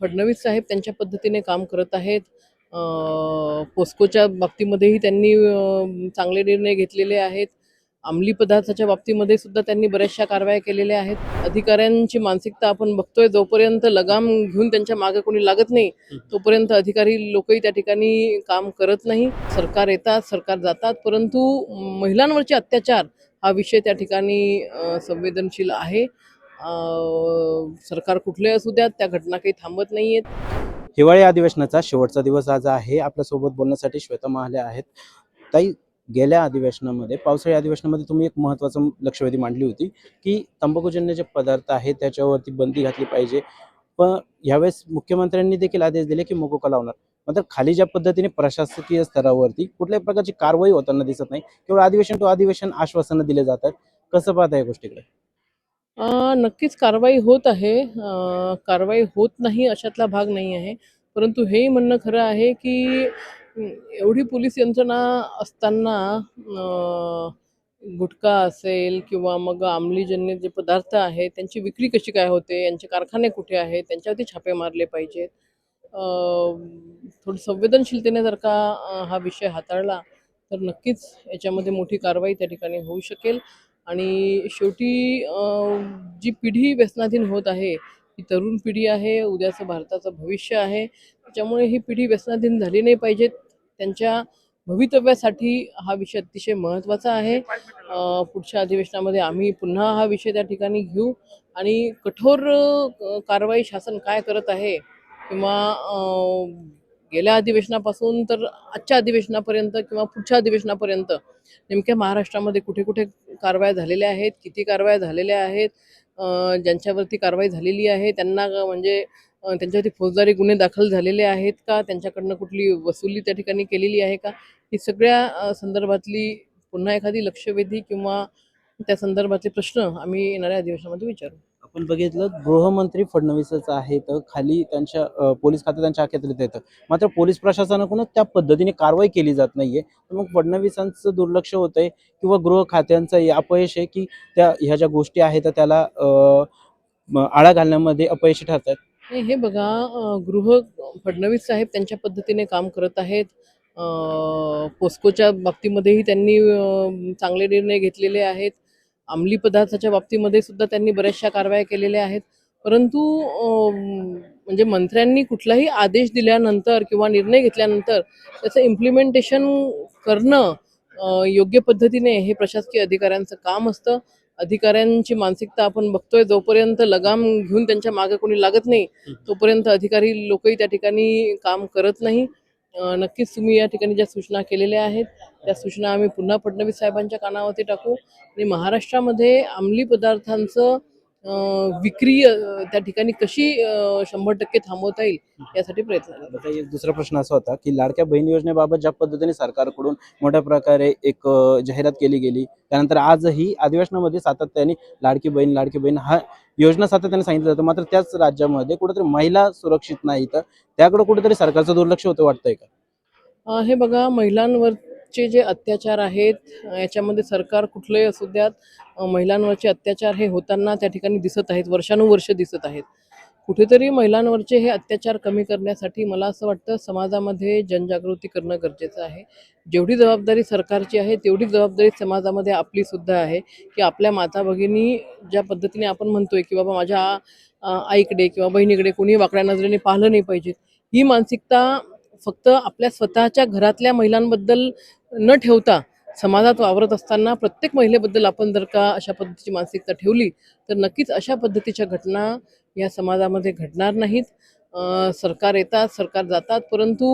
फडणवीस साहेब त्यांच्या पद्धतीने काम करत आहेत. पोस्कोच्या बाबतीमध्येही त्यांनी चांगले निर्णय घेतलेले आहेत. अंमली पदार्थाच्या बाबतीमध्ये सुद्धा त्यांनी बऱ्याचशा कारवाया केलेल्या आहेत. अधिकाऱ्यांची मानसिकता आपण बघतोय, जोपर्यंत लगाम घेऊन त्यांच्या मागे कोणी लागत नाही तोपर्यंत अधिकारी लोकही त्या ठिकाणी काम करत नाही. सरकार येतात, सरकार जातात, परंतु महिलांवरचे अत्याचार हा विषय त्या ठिकाणी संवेदनशील आहे. सरकार कुठले असू द्यात, त्या घटना काही थांबत नाहीयेत. हिवाळी अधिवेशनाचा शेवटचा दिवस आज आहे. आपल्यासोबत बोलण्यासाठी श्वेता महाले आहेत. ताई, गेल्या अधिवेशनामध्ये, पावसाळी अधिवेशनामध्ये तुम्ही एक महत्त्वाचं लक्षवेधी मांडली होती की तंबाखूजन्य जे पदार्थ आहेत त्याच्यावरती बंदी घातली पाहिजे. पण यावेळेस मुख्यमंत्र्यांनी देखील आदेश दिले की मोकोका लावणार. मात्र खाली ज्या पद्धतीने प्रशासकीय स्तरावरती कुठल्याही प्रकारची कारवाई होताना दिसत नाही. केवळ अधिवेशन टू अधिवेशन आश्वासनं दिले जातात. कसं पाहता या गोष्टीकडे? नक्कीच कारवाई होत आहे. कारवाई होत नाही अशातला भाग नाही आहे. परंतु हेही म्हणणं खरं आहे की एवढी पोलीस यंत्रणा असताना गुटखा असेल किंवा मग अंमलीजन्य जे पदार्थ आहेत त्यांची विक्री कशी काय होते, यांचे कारखाने कुठे आहेत, त्यांच्यावरती छापे मारले पाहिजेत. थोडी संवेदनशीलतेने जर का हा विषय हाताळला तर नक्कीच याच्यामध्ये मोठी कारवाई त्या ठिकाणी होऊ शकेल. आणि शेवटी जी पिढी व्यसनाधीन होत आहे, ही तरुण पिढी आहे, उद्याचं भारताचं भविष्य आहे. त्याच्यामुळे ही पिढी व्यसनाधीन झाली नाही पाहिजेत. त्यांच्या भवितव्यासाठी हा विषय अतिशय महत्त्वाचा आहे. पुढच्या अधिवेशनामध्ये आम्ही पुन्हा हा विषय त्या ठिकाणी घेऊ आणि कठोर कारवाई शासन काय करत आहे किंवा गेल्या अधिवेशनापासून तर आजच्या अधिवेशनापर्यंत किंवा पुढच्या अधिवेशनापर्यंत नेमक्या महाराष्ट्रामध्ये कुठे कुठे कारवाया झालेल्या आहेत, किती कारवाया झालेल्या आहेत, ज्यांच्यावरती कारवाई झालेली आहे त्यांना म्हणजे त्यांच्यावरती फौजदारी गुन्हे दाखल झालेले आहेत का, त्यांच्याकडनं कुठली वसुली त्या ठिकाणी केलेली आहे का, ही सगळ्या संदर्भातली पुन्हा एखादी लक्षवेधी किंवा त्या संदर्भातले प्रश्न आम्ही येणाऱ्या अधिवेशनामध्ये विचारू. आपण बघितलं, गृहमंत्री फडणवीसच आहे, तर खाली त्यांच्या पोलीस खातं त्यांच्या अखत्यारीत येतं. मात्र पोलीस प्रशासनाकडून त्या पद्धतीने कारवाई केली जात नाहीये. तर मग फडणवीसांचं दुर्लक्ष होतंय किंवा गृह खात्यांचं अपयश आहे की ह्या ज्या गोष्टी आहेत त्याला आळा घालण्यामध्ये अपयशी ठरतात? नाही, हे बघा, फडणवीस साहेब त्यांच्या पद्धतीने काम करत आहेत. पोस्कोच्या बाबतीमध्येही त्यांनी चांगले निर्णय घेतलेले आहेत. अंमली पदार्थाच्या बाबतीमध्ये सुद्धा त्यांनी बऱ्याचशा कारवाया केलेल्या आहेत. परंतु म्हणजे मंत्र्यांनी कुठलाही आदेश दिल्यानंतर किंवा निर्णय घेतल्यानंतर त्याचं इम्प्लिमेंटेशन करणं योग्य पद्धतीने हे प्रशासकीय अधिकाऱ्यांचं काम असतं. अधिकाऱ्यांची मानसिकता आपण बघतोय, जोपर्यंत लगाम घेऊन त्यांच्या मागे कोणी लागत नाही तोपर्यंत अधिकारी लोकही त्या ठिकाणी काम करत नाही. नक्कीच तुम्ही या ठिकाणी ज्या सूचना केलेल्या आहेत त्या सूचना आम्ही पुन्हा फडणवीस साहेबांच्या कानावरती टाकू आणि महाराष्ट्रामध्ये अंमली पदार्थांचं विक्री त्या ठिकाणी कशी 100% थांबवता येईल यासाठी प्रयत्न करू. आता एक दुसरा प्रश्न असा होता की लाडक्या बहीण योजनेबाबत ज्या पद्धतीने सरकारकडून मोठ्या प्रकारे एक जाहिरात केली गेली, त्यानंतर आजही अधिवेशनामध्ये सातत्याने लाडकी बहीण हा योजना सातत्याने सांगितलं जातं. मात्र त्याच राज्यामध्ये कुठेतरी महिला सुरक्षित नाही, तर त्याकडे कुठेतरी सरकारचं दुर्लक्ष होतं वाटतंय का? हे बघा, महिलांवरचे जे अत्याचार आहेत याच्यामध्ये सरकार कुठलंही असू द्यात, महिलांवरचे अत्याचार हे होताना त्या ठिकाणी दिसत आहेत, वर्षानुवर्ष दिसत आहेत. कुठेतरी महिलांवरचे हे अत्याचार कमी करण्यासाठी मला असं वाटतं समाजामध्ये जनजागृती करणं गरजेचं आहे. जेवढी जबाबदारी सरकारची आहे तेवढी जबाबदारी समाजामध्ये आपली सुद्धा आहे की आपल्या माता भगिनी ज्या पद्धतीने आपण म्हणतोय की बाबा माझ्या आईकडे किंवा बहिणीकडे कोणी वाकड्या नजरेने पाहिलं नाही पाहिजे, ही मानसिकता फक्त आपल्या स्वतःच्या घरातल्या महिलांबद्दल न ठेवता समाजात वावरत असताना प्रत्येक महिलेबद्दल आपण जर का अशा पद्धतीची मानसिकता ठेवली तर नक्कीच अशा पद्धतीच्या घटना या समाजामध्ये घडणार नाहीत. सरकार येतात, सरकार जातात, परंतु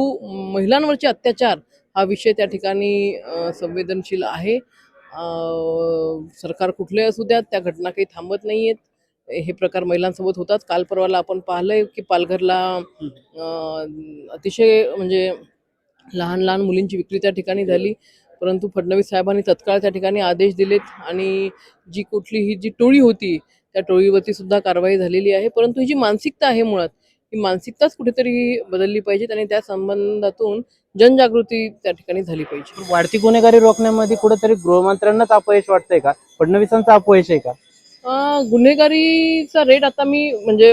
महिलांवरचे अत्याचार हा विषय त्या ठिकाणी संवेदनशील आहे. सरकार कुठले असू द्यात, त्या घटना काही थांबत नाहीयेत. हे प्रकार महिलांसोबत होतात. काल परवाला आपण पाहिलंय की पालघरला अतिशय म्हणजे लहान लहान मुलींची विक्री त्या ठिकाणी झाली, परंतु फडणवीस साहेबांनी तत्काळ त्या ठिकाणी आदेश दिलेत आणि कुठलीही जी टोळी होती त्या टोळीवरती सुद्धा कारवाई झालेली आहे. परंतु ही जी मानसिकता आहे, मुळात ही मानसिकताच कुठेतरी बदलली पाहिजे आणि त्या संबंधातून जनजागृती त्या ठिकाणी झाली पाहिजे. वाढती गुन्हेगारी रोखण्यामध्ये कुठेतरी गृहमंत्र्यांनाच अपयश वाटतंय का, फडणवीसांचं अपयश आहे का? गुन्हेगारीचा रेट आता मी म्हणजे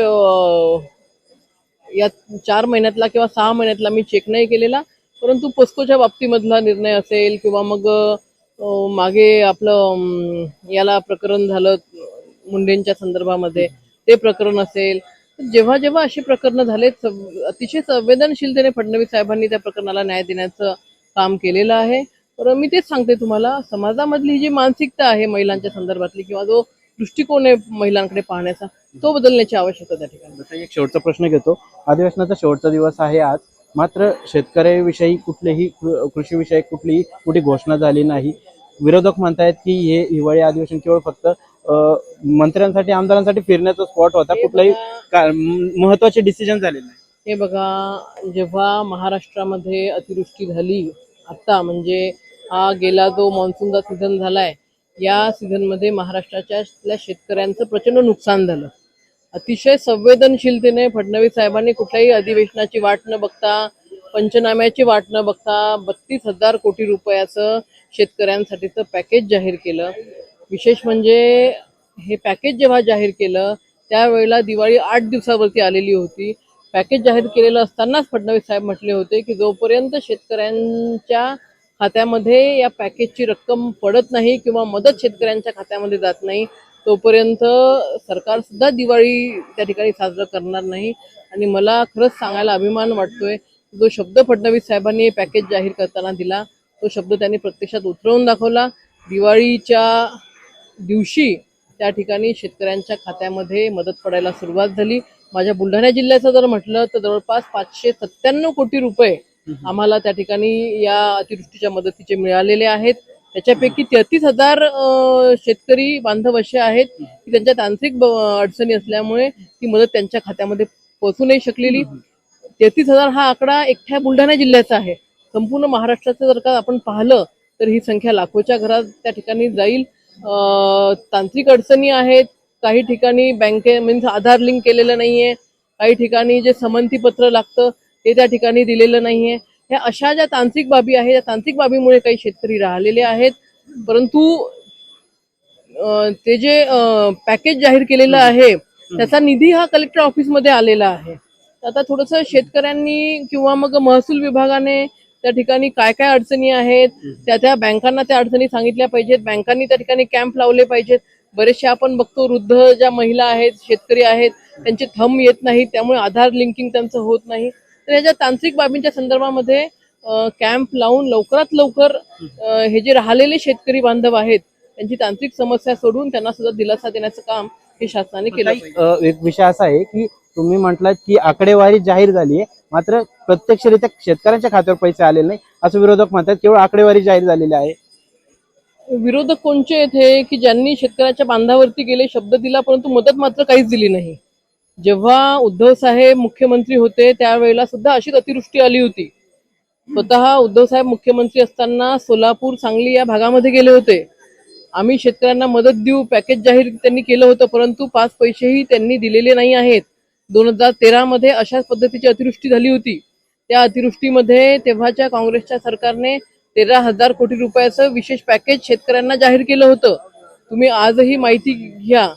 या 4 महिन्यातला किंवा 6 महिन्यातला मी चेक नाही केलेला, परंतु पोस्कोच्या बाबतीमधला निर्णय असेल किंवा मग मागे आपलं याला प्रकरण झालं मुंडेंच्या संदर्भामध्ये ते प्रकरण असेल. जेव्हा जेव्हा अशी प्रकरणं झालेत अतिशय संवेदनशीलतेने फडणवीस साहेबांनी त्या प्रकरणाला न्याय देण्याचं काम केलेलं आहे. तर मी तेच सांगते तुम्हाला, समाजामधली जी मानसिकता आहे महिलांच्या संदर्भातली किंवा जो दृष्टिकोन आहे महिलांकडे पाहण्याचा, तो बदलण्याची आवश्यकता त्या ठिकाणी. जसं एक शेवटचा प्रश्न घेतो. अधिवेशनाचा शेवटचा दिवस आहे आज, मात्र शेतकऱ्याविषयी कुठलेही कृषीविषयक कुठलीही मोठी घोषणा झाली नाही. विरोधक म्हणतायत की हे हिवाळी अधिवेशन केवळ फक्त मंत्र्यांसाठी आमदारांसाठी फिरण्याचा स्पॉट होता, कुठलाही महत्वाचे डिसिजन झाले नाही. हे बघा, जेव्हा महाराष्ट्रामध्ये अतिवृष्टी झाली आत्ता, म्हणजे हा गेला जो मॉन्सूनचा सीझन झालाय, या सीझनमध्ये महाराष्ट्राच्या शेतकऱ्यांचं प्रचंड नुकसान झालं. अतिशय संवेदनशीलतेने फडणवीस साहेबांनी कुठल्याही अधिवेशनाची वाट न बघता, पंचनाम्याची वाट न बघता 32,000 कोटी रुपयाचं शेतकऱ्यांसाठीचं पॅकेज जाहीर केलं. विशेष म्हणजे हे पॅकेज जेव्हा जाहीर केलं त्यावेळेला दिवाळी 8 दिवसावरती आलेली होती. पॅकेज जाहीर केलेलं असतानाच फडणवीस साहेब म्हटले होते की जोपर्यंत शेतकऱ्यांच्या खात्यामध्ये या पॅकेजची रक्कम पडत नाही किंवा मदत शेतकऱ्यांच्या खात्यामध्ये जात नाही, तोपर्यंत सरकार सुद्धा दिवाळी त्या ठिकाणी साजरं करणार नाही. आणि मला खरंच सांगायला अभिमान वाटतोय, जो शब्द फडणवीस साहेबांनी पॅकेज जाहीर करताना दिला तो शब्द त्यांनी प्रत्यक्षात उतरवून दाखवला. दिवाळीच्या दिवशी त्या ठिकाणी शेतकऱ्यांच्या खात्यामध्ये मदत पडायला सुरुवात झाली. माझ्या बुलढाणा जिल्ह्याचं जर म्हटलं तर जवळपास 597 कोटी रुपये आम्हाला त्या ठिकाणी या अतिवृष्टीच्या मदतीचे मिळालेले आहेत. त्याच्यापैकी 33,000 शेतकरी बांधव असे आहेत की त्यांच्या तांत्रिक अडचणी असल्यामुळे ती मदत त्यांच्या खात्यामध्ये पोहोचू नाही शकलेली. 33,000 हा आकडा एकट्या बुलढाणा जिल्ह्याचा आहे. संपूर्ण महाराष्ट्राचं जर का आपण पाहिलं तर ही संख्या लाखोच्या घरात त्या ठिकाणी जाईल. तांत्रिक अडचणी आहेत, काही ठिकाणी म्हणजे आधार लिंक केलेलं नाहीये, काही ठिकाणी जे समंती पत्र लागतं ते त्या ठिकाणी दिलेलं नाहीये. ह्या अशा ज्या तांत्रिक बाबी आहेत, या तांत्रिक बाबीमुळे काही शेतकरी राहिलेले आहेत. परंतु ते जे पॅकेज जाहीर केलेलं आहे त्याचा निधी हा कलेक्टर ऑफिसमध्ये आलेला आहे. आता थोडंसं शेतकऱ्यांनी किंवा मग महसूल विभागाने त्या ठिकाणी काय काय अडचणी आहेत त्या बँकांना त्या अडचणी सांगितल्या पाहिजेत. बँकांनी त्या ठिकाणी कॅम्प लावले पाहिजेत. बरेचसे आपण बघतो वृद्ध ज्या महिला आहेत, शेतकरी आहेत, त्यांचे थंब येत नाही, त्यामुळे आधार लिंकिंग त्यांचं होत नाही. तर याच्या तांत्रिक बाबींच्या संदर्भामध्ये कॅम्प लावून लवकरात लवकर हे जे राहिलेले शेतकरी बांधव आहेत त्यांची तांत्रिक समस्या सोडून त्यांना सुद्धा दिलासा देण्याचं काम हे शासनाने केलं पाहिजे. एक विषय असा आहे की तुम्ही म्हटलात की आकडेवारी जाहीर झाली आहे, मात्र प्रत्यक्षरित्या शेतकऱ्यांच्या खात्यावर पैसे आलेले नाही असं विरोधक म्हणतात. केवळ आकडेवारी जाहीर झालेली आहे. विरोधक कोणचे आहेत हे की ज्यांनी शेतकऱ्याच्या बांधावरती गेले, शब्द दिला, परंतु मदत मात्र काहीच दिली नाही. जेव्हा उद्धव साहेब मुख्यमंत्री होते त्यावेळेला सुद्धा अशीच अतिवृष्टी आली होती. स्वतः उद्धव साहेब मुख्यमंत्री असताना सोलापूर, सांगली या भागामध्ये गेले होते. आम्ही शेतकऱ्यांना मदत देऊ, पॅकेज जाहीर त्यांनी केलं होतं, परंतु 5 पैसेही त्यांनी दिलेले नाही आहेत. 2013 मध्ये अशाच पद्धतीची अतिवृष्टी झाली होती. त्या अतिवृष्टीमध्ये तेव्हाच्या काँग्रेसच्या सरकारने 13,000 कोटी रुपयाचं विशेष पॅकेज शेतकऱ्यांना जाहीर केलं होतं. तुम्ही आजही माहिती घ्या,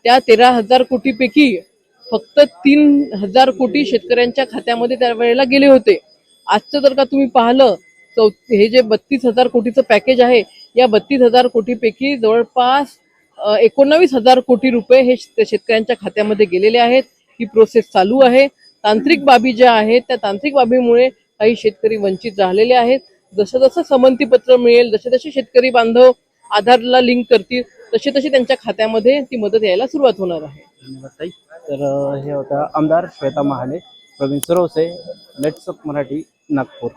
त्या 13,000 कोटीपैकी फक्त 3,000 कोटी शेतकऱ्यांच्या खात्यामध्ये त्यावेळेला गेले होते. आजचं जर का तुम्ही पाहिलं हे जे 32,000 कोटीचं पॅकेज आहे, या 32,000 कोटीपैकी जवळपास 19,000 कोटी रुपये हे शेतकऱ्यांच्या खात्यामध्ये गेलेले आहेत. ही प्रोसेस चालू आहे. तांत्रिक बाबी ज्या आहेत त्या तांत्रिक बाबीमुळे काही शेतकरी वंचित राहिलेले आहेत. जसं जसं समंती पत्र मिळेल, जसे जसे शेतकरी बांधव आधारला लिंक करतील, तसे तसे त्यांच्या खात्यामध्ये ती मदत यायला सुरुवात होणार आहे. धन्यवाद ताई. तर हे होता आमदार श्वेता महाले, प्रवीण सरवसे, लेट्स अप मराठी, नागपूर.